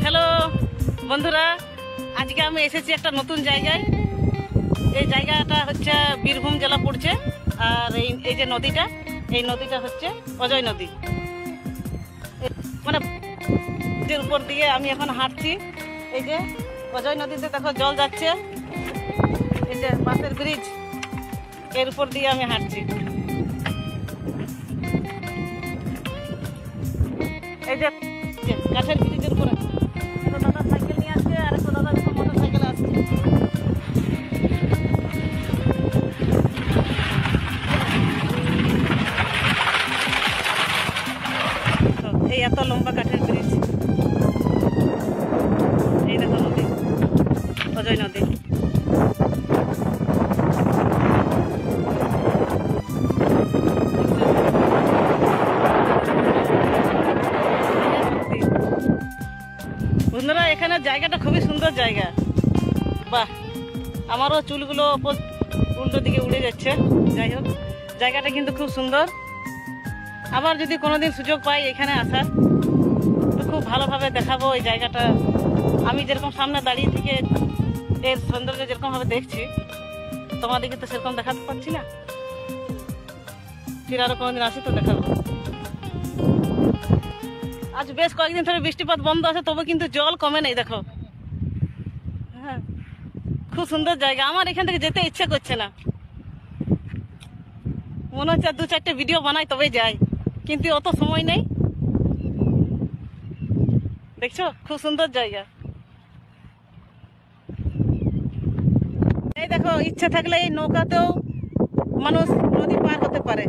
Hello বন্ধুরা, আজকে আমি এসেছি একটা নতুন জায়গায়। এই জায়গাটা হচ্ছে বীরভূম জেলা পড়ছে। আর এই যে নদীটা, এই নদীটা হচ্ছে অজয় নদী। মানে এর উপর দিয়ে আমি এখন হাঁটছি। এই যে অজয় নদীতে দেখো জল যাচ্ছে, এই যে বাঁশের ব্রিজ, এর উপর দিয়ে আমি হাঁটছি। এই যে কাঠের ব্রিজের উপরে একটা দাদা সাইকেল নিয়ে আসছে, আর একটা দাদা মোটর সাইকেলে আসছে। এই এত লম্বা কাঠের ব্রিজ, এই দেখো নদী, অজয় নদী। বন্ধুরা, এখানে জায়গাটা খুবই সুন্দর জায়গা। বাহ, আমারও চুলগুলো উল্টো দিকে উড়ে যাচ্ছে। যাই হোক, জায়গাটা কিন্তু খুব সুন্দর। আবার যদি কোনোদিন সুযোগ পাই এখানে আসার, তো খুব ভালোভাবে দেখাবো এই জায়গাটা। আমি যেরকম সামনে দাঁড়িয়ে থেকে এর সৌন্দর্য যেরকম ভাবে দেখছি, তোমাদেরকে তো সেরকম দেখাতে পারছি না। ফির আরো কোনোদিন আসি তো দেখাবো। আজ বেশ কয়েকদিন ধরে বৃষ্টিপাত বন্ধ আছে, তবে কিন্তু জল কমে নেই। দেখো, হ্যাঁ, খুব সুন্দর জায়গা। আমার এখান থেকে যেতে ইচ্ছে করছে না, মনে হচ্ছে দু চারটে ভিডিও বানাই তবে যাই, কিন্তু অত সময় নেই। দেখছো, খুব সুন্দর জায়গা। এই দেখো, ইচ্ছে থাকলে এই নৌকাতেও মানুষ নদী পার হতে পারে।